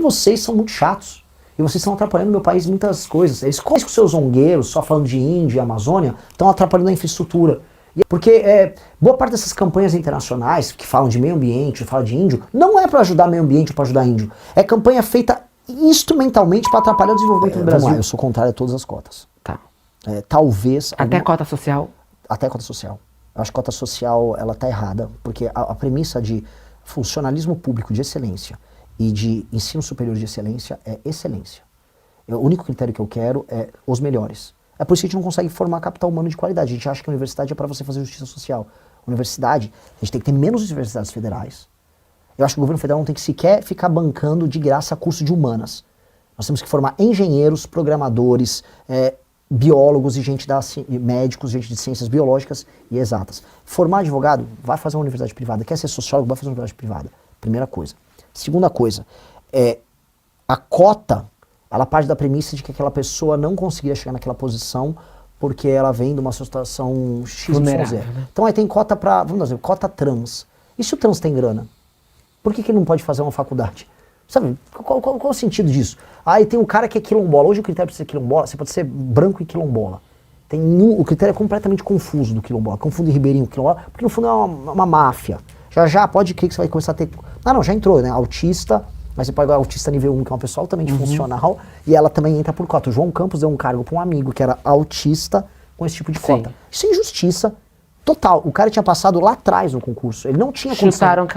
Vocês são muito chatos. E vocês estão atrapalhando meu país em muitas coisas. Eles com seus zongueiros, só falando de Índia e Amazônia, estão atrapalhando a infraestrutura. Porque boa parte dessas campanhas internacionais que falam de meio ambiente, falam de índio, não é para ajudar meio ambiente ou para ajudar índio. É campanha feita instrumentalmente para atrapalhar o desenvolvimento do Brasil. Eu sou contrário a todas as cotas. Tá. Talvez... Até cota social? Até cota social. Eu acho que a cota social ela tá errada, porque a premissa de funcionalismo público de excelência e de ensino superior de excelência é excelência. O único critério que eu quero é os melhores. É por isso que a gente não consegue formar capital humano de qualidade. A gente acha que a universidade é para você fazer justiça social. Universidade, a gente tem que ter menos universidades federais. Eu acho que o governo federal não tem que sequer ficar bancando de graça curso de humanas. Nós temos que formar engenheiros, programadores, biólogos e médicos, gente de ciências biológicas e exatas. Formar advogado, vai fazer uma universidade privada. Quer ser sociólogo, vai fazer uma universidade privada. Primeira coisa. Segunda coisa, a cota, ela parte da premissa de que aquela pessoa não conseguiria chegar naquela posição porque ela vem de uma situação XYZ. Né? Então aí tem cota para, vamos dizer, cota trans. E se o trans tem grana? Por que ele não pode fazer uma faculdade? Sabe, qual o sentido disso? Aí tem um cara que é quilombola. Hoje o critério para ser quilombola, você pode ser branco e quilombola. O critério é completamente confuso do quilombola. Confunde ribeirinho com quilombola, porque no fundo é uma máfia. Já pode crer que você vai começar a ter... Não, já entrou, né? Autista, mas você pode pegar autista nível 1, que é uma pessoa altamente funcional, e ela também entra por cota. O João Campos deu um cargo para um amigo que era autista com esse tipo de cota. Isso é injustiça total. O cara tinha passado lá atrás no concurso. Ele não tinha chutaram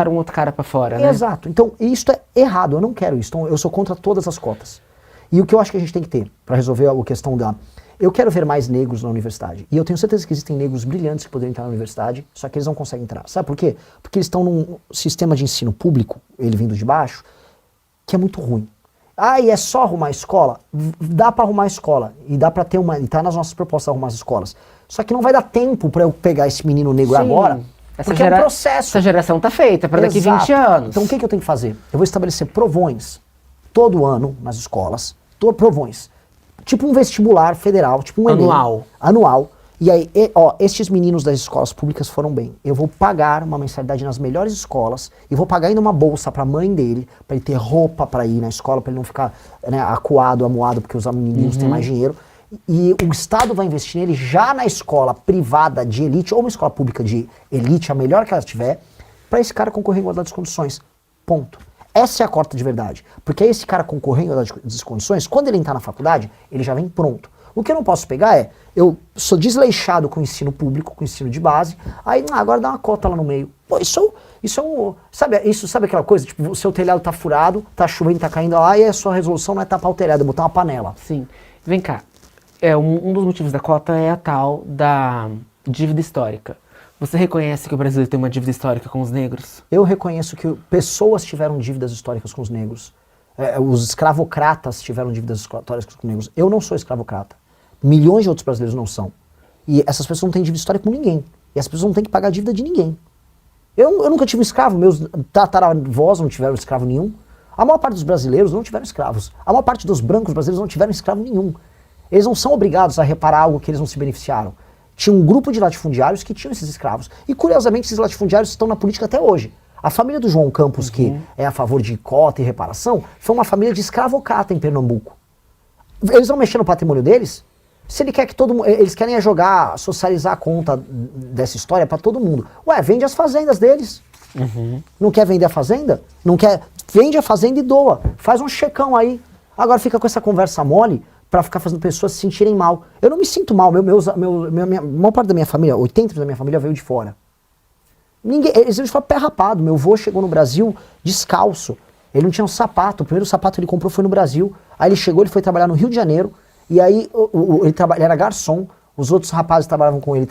um outro cara para fora, né? Exato. Então, isso é errado. Eu não quero isso. Então, eu sou contra todas as cotas. E o que eu acho que a gente tem que ter para resolver a questão da... Eu quero ver mais negros na universidade. E eu tenho certeza que existem negros brilhantes que poderiam entrar na universidade, só que eles não conseguem entrar. Sabe por quê? Porque eles estão num sistema de ensino público, ele vindo de baixo, que é muito ruim. E é só arrumar escola? Dá para arrumar escola. E dá para ter e tá nas nossas propostas arrumar as escolas. Só que não vai dar tempo para eu pegar esse menino negro agora, porque é um processo. Essa geração tá feita para daqui 20 anos. Então o que eu tenho que fazer? Eu vou estabelecer provões todo ano nas escolas, provões. Tipo um vestibular federal, tipo um Enem. Anual. E aí, estes meninos das escolas públicas foram bem. Eu vou pagar uma mensalidade nas melhores escolas e vou pagar ainda uma bolsa para a mãe dele, para ele ter roupa para ir na escola, para ele não ficar acuado, amuado, porque os meninos têm mais dinheiro. E o Estado vai investir nele já na escola privada de elite, ou uma escola pública de elite, a melhor que ela tiver, para esse cara concorrer em igualdade de condições. Ponto. Essa é a cota de verdade. Porque aí esse cara concorrer em igualdade de condições, quando ele entrar na faculdade, ele já vem pronto. O que eu não posso pegar eu sou desleixado com o ensino público, com o ensino de base, aí agora dá uma cota lá no meio. Pô, isso é um... Sabe aquela coisa? Tipo, o seu telhado tá furado, tá chovendo, tá caindo lá, e a sua resolução não é tapar o telhado, é botar uma panela. Sim. Vem cá. Um dos motivos da cota é a tal da dívida histórica. Você reconhece que o Brasil tem uma dívida histórica com os negros? Eu reconheço que pessoas tiveram dívidas históricas com os negros. Os escravocratas tiveram dívidas históricas com os negros. Eu não sou escravocrata. Milhões de outros brasileiros não são. E essas pessoas não têm dívida histórica com ninguém. E as pessoas não têm que pagar a dívida de ninguém. Eu nunca tive um escravo. Meus tataravós não tiveram escravo nenhum. A maior parte dos brasileiros não tiveram escravos. A maior parte dos brancos brasileiros não tiveram escravo nenhum. Eles não são obrigados a reparar algo que eles não se beneficiaram. Tinha um grupo de latifundiários que tinham esses escravos. E, curiosamente, esses latifundiários estão na política até hoje. A família do João Campos, que é a favor de cota e reparação, foi uma família de escravocrata em Pernambuco. Eles vão mexer no patrimônio deles? Se ele quer que todo mundo... Eles querem socializar a conta dessa história para todo mundo. Vende as fazendas deles. Não quer vender a fazenda? Não quer... Vende a fazenda e doa. Faz um checão aí. Agora fica com essa conversa mole para ficar fazendo pessoas se sentirem mal. Eu não me sinto mal. A maior parte da minha família, 80% da minha família veio de fora. Eles veio de fora pé rapado. Meu avô chegou no Brasil descalço. Ele não tinha um sapato. O primeiro sapato que ele comprou foi no Brasil. Aí ele chegou, ele foi trabalhar no Rio de Janeiro. E aí ele era garçom. Os outros rapazes que trabalhavam com ele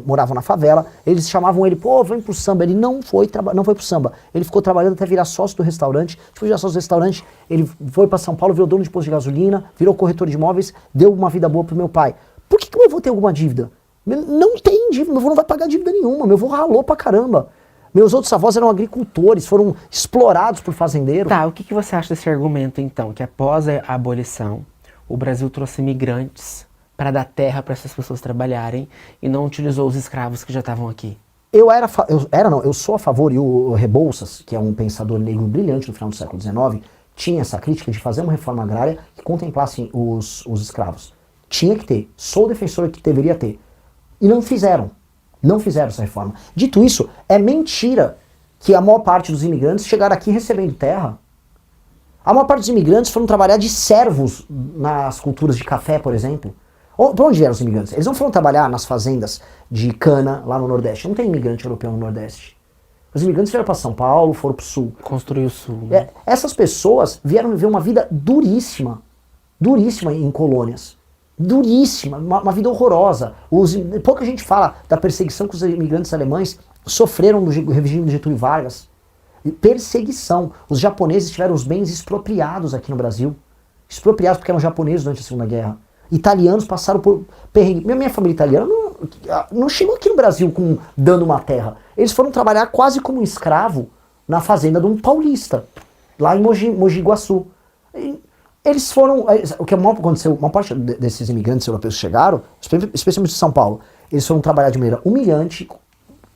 moravam na favela. Eles chamavam ele, vem pro samba. Ele não foi pro samba. Ele ficou trabalhando até virar sócio do restaurante. Depois de virar sócio do restaurante, ele foi para São Paulo, virou dono de posto de gasolina, virou corretor de imóveis, deu uma vida boa pro meu pai. Por que meu avô tem alguma dívida? Não tem dívida, meu avô não vai pagar dívida nenhuma. Meu avô ralou pra caramba. Meus outros avós eram agricultores, foram explorados por fazendeiros. Tá, o que você acha desse argumento, então? Que após a abolição, o Brasil trouxe imigrantes para dar terra para essas pessoas trabalharem e não utilizou os escravos que já estavam aqui? Eu sou a favor, e o Rebouças, que é um pensador negro brilhante no final do século XIX, tinha essa crítica de fazer uma reforma agrária que contemplasse os escravos. Tinha que ter. Sou o defensor que deveria ter. E não fizeram. Não fizeram essa reforma. Dito isso, é mentira que a maior parte dos imigrantes chegaram aqui recebendo terra. A maior parte dos imigrantes foram trabalhar de servos nas culturas de café, por exemplo. Por onde vieram os imigrantes? Eles não foram trabalhar nas fazendas de cana lá no Nordeste. Não tem imigrante europeu no Nordeste. Os imigrantes vieram para São Paulo, foram para o Sul. Construir o Sul. Né? Essas pessoas vieram viver uma vida duríssima. Duríssima em colônias. Duríssima, uma vida horrorosa. Pouca gente fala da perseguição que os imigrantes alemães sofreram no regime de Getúlio Vargas. Perseguição. Os japoneses tiveram os bens expropriados aqui no Brasil. Expropriados porque eram japoneses durante a Segunda Guerra. Italianos passaram por perrengue. Minha família italiana não chegou aqui no Brasil dando uma terra. Eles foram trabalhar quase como um escravo na fazenda de um paulista, lá em Mogi Guaçu. Eles foram. O que aconteceu, uma parte desses imigrantes europeus que chegaram, especialmente de São Paulo, eles foram trabalhar de maneira humilhante,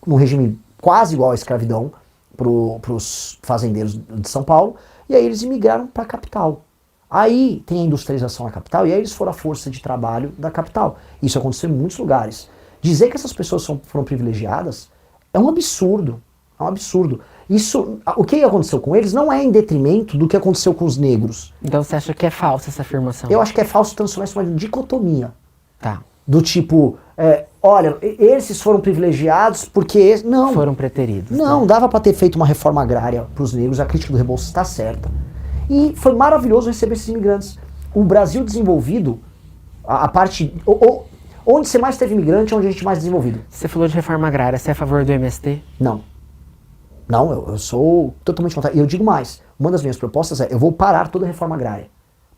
num regime quase igual à escravidão, para os fazendeiros de São Paulo, e aí eles imigraram para a capital. Aí tem a industrialização na capital, e aí eles foram a força de trabalho da capital. Isso aconteceu em muitos lugares. Dizer que essas pessoas foram privilegiadas é um absurdo. É um absurdo. Isso, o que aconteceu com eles não é em detrimento do que aconteceu com os negros. Então você acha que é falsa essa afirmação? Eu acho que é falso transformar isso numa dicotomia. Tá. Do tipo, olha, esses foram privilegiados porque... Não. Foram preteridos. Não, né? dava para ter feito uma reforma agrária para os negros, a crítica do Rebouças está certa. E foi maravilhoso receber esses imigrantes. O Brasil desenvolvido, a parte... onde você mais teve imigrante é onde a gente mais desenvolvido. Você falou de reforma agrária, você é a favor do MST? Não. Não, eu sou totalmente contrário. E eu digo mais, uma das minhas propostas é, eu vou parar toda a reforma agrária.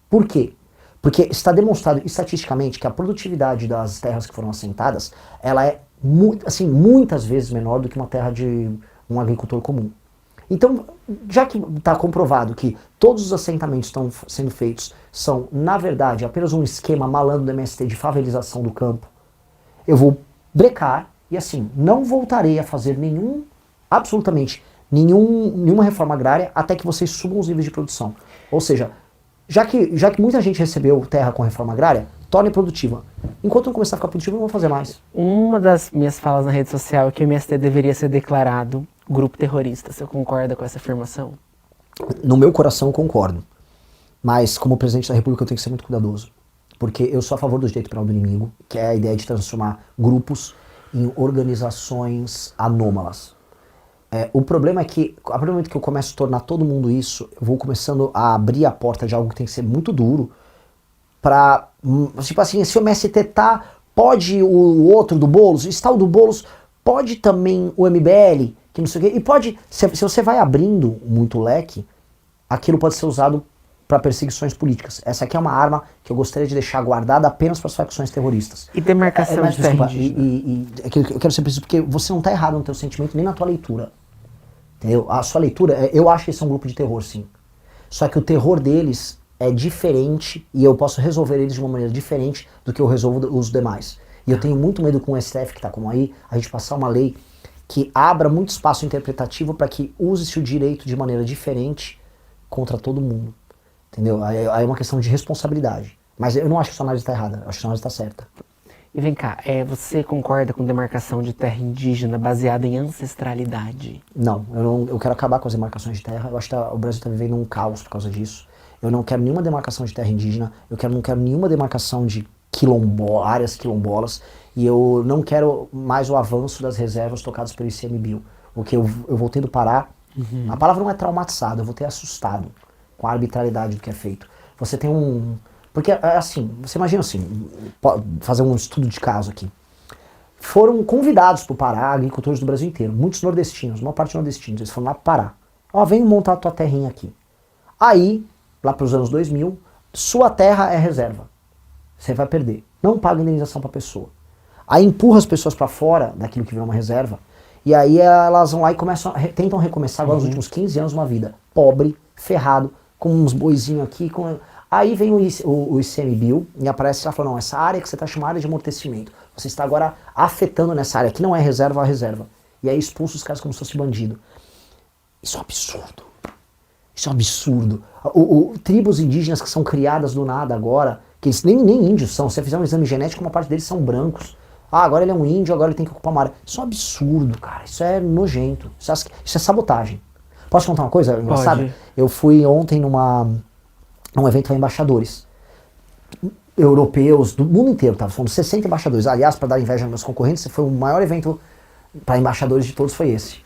Por quê? Porque está demonstrado estatisticamente que a produtividade das terras que foram assentadas, ela é assim, muitas vezes menor do que uma terra de um agricultor comum. Então, já que está comprovado que todos os assentamentos que estão sendo feitos são, na verdade, apenas um esquema malandro do MST de favelização do campo, eu vou brecar e assim, não voltarei a fazer absolutamente nenhuma reforma agrária até que vocês subam os níveis de produção. Ou seja, já que muita gente recebeu terra com reforma agrária, torne produtiva. Enquanto não começar a ficar produtivo, eu não vou fazer mais. Uma das minhas falas na rede social é que o MST deveria ser declarado grupo terrorista. Você concorda com essa afirmação? No meu coração eu concordo. Mas como presidente da República eu tenho que ser muito cuidadoso. Porque eu sou a favor do direito penal do inimigo, que é a ideia de transformar grupos em organizações anômalas. O problema é que, a partir do momento que eu começo a tornar todo mundo isso, eu vou começando a abrir a porta de algo que tem que ser muito duro pra, tipo assim, se o MST tá, pode o outro do Boulos, está o do Boulos, pode também o MBL, que não sei o quê, e pode, se você vai abrindo muito leque, aquilo pode ser usado para perseguições políticas. Essa aqui é uma arma que eu gostaria de deixar guardada apenas para as facções terroristas. E demarcação de terra indígena. Eu quero ser preciso, porque você não está errado no teu sentimento nem na tua leitura. Entendeu? A sua leitura, eu acho que eles são um grupo de terror, sim. Só que o terror deles é diferente e eu posso resolver eles de uma maneira diferente do que eu resolvo os demais. E eu tenho muito medo com o STF que está como aí, a gente passar uma lei que abra muito espaço interpretativo para que use-se o direito de maneira diferente contra todo mundo. Entendeu? Aí é uma questão de responsabilidade. Mas eu não acho que a sua análise está errada, eu acho que a sua análise está certa. E vem cá, você concorda com demarcação de terra indígena baseada em ancestralidade? Não, eu quero acabar com as demarcações de terra. Eu acho que o Brasil está vivendo um caos por causa disso. Eu não quero nenhuma demarcação de terra indígena, não quero nenhuma demarcação de áreas quilombolas, e eu não quero mais o avanço das reservas tocadas pelo ICMBio. O que eu vou tendo parar, a palavra não é traumatizado, eu vou ter assustado com a arbitrariedade do que é feito. Você tem porque, assim, você imagina assim, fazer um estudo de caso aqui. Foram convidados para o Pará agricultores do Brasil inteiro, muitos nordestinos, uma parte nordestinos, eles foram lá para o Pará. Ó, vem montar a tua terrinha aqui. Aí, lá para os anos 2000, sua terra é reserva. Você vai perder. Não paga indenização para a pessoa. Aí empurra as pessoas para fora daquilo que virou uma reserva, e aí elas vão lá e tentam recomeçar agora nos últimos 15 anos uma vida pobre, ferrado, com uns boizinhos aqui, Aí vem o ICMBio e aparece lá e fala, não, essa área que você está chamando área de amortecimento, você está agora afetando nessa área, que não é reserva a reserva. E aí expulsa os caras como se fosse bandido. Isso é um absurdo. Isso é um absurdo. Tribos indígenas que são criadas do nada agora, que eles nem índios são, se você fizer um exame genético, uma parte deles são brancos. Ah, agora ele é um índio, agora ele tem que ocupar uma área. Isso é um absurdo, cara. Isso é nojento. Isso é sabotagem. Posso contar uma coisa engraçada? Pode. Eu fui ontem num evento para embaixadores europeus do mundo inteiro, tá? Fomos 60 embaixadores. Aliás, para dar inveja aos meus concorrentes, foi o maior evento para embaixadores de todos, foi esse.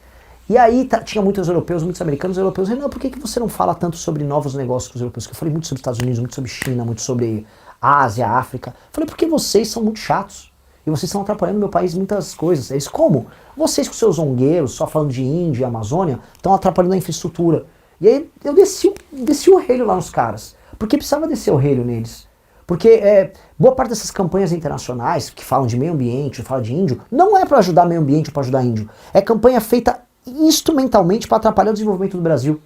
E aí tinha muitos europeus, muitos americanos. Os europeus, não, por que você não fala tanto sobre novos negócios com os europeus? Eu falei muito sobre Estados Unidos, muito sobre China, muito sobre Ásia, África. Eu falei, porque vocês são muito chatos. E vocês estão atrapalhando meu país em muitas coisas. Eles, como? Vocês com seus zongueiros, só falando de Índia e Amazônia, estão atrapalhando a infraestrutura. E aí eu desci o relho lá nos caras. Porque precisava descer o relho neles. Porque boa parte dessas campanhas internacionais que falam de meio ambiente, falam de índio, não é para ajudar meio ambiente ou para ajudar índio. É campanha feita instrumentalmente para atrapalhar o desenvolvimento do Brasil.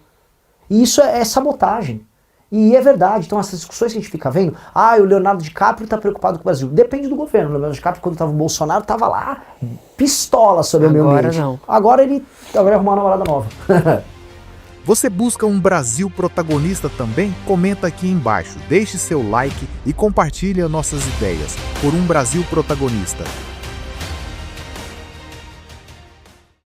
E isso é sabotagem. E é verdade. Então essas discussões que a gente fica vendo, o Leonardo DiCaprio está preocupado com o Brasil. Depende do governo. O Leonardo DiCaprio, quando estava o Bolsonaro, estava lá pistola sobre o meio ambiente. Agora não. Agora ele vai arrumar uma namorada nova. Você busca um Brasil protagonista também? Comenta aqui embaixo, deixe seu like e compartilhe nossas ideias por um Brasil protagonista.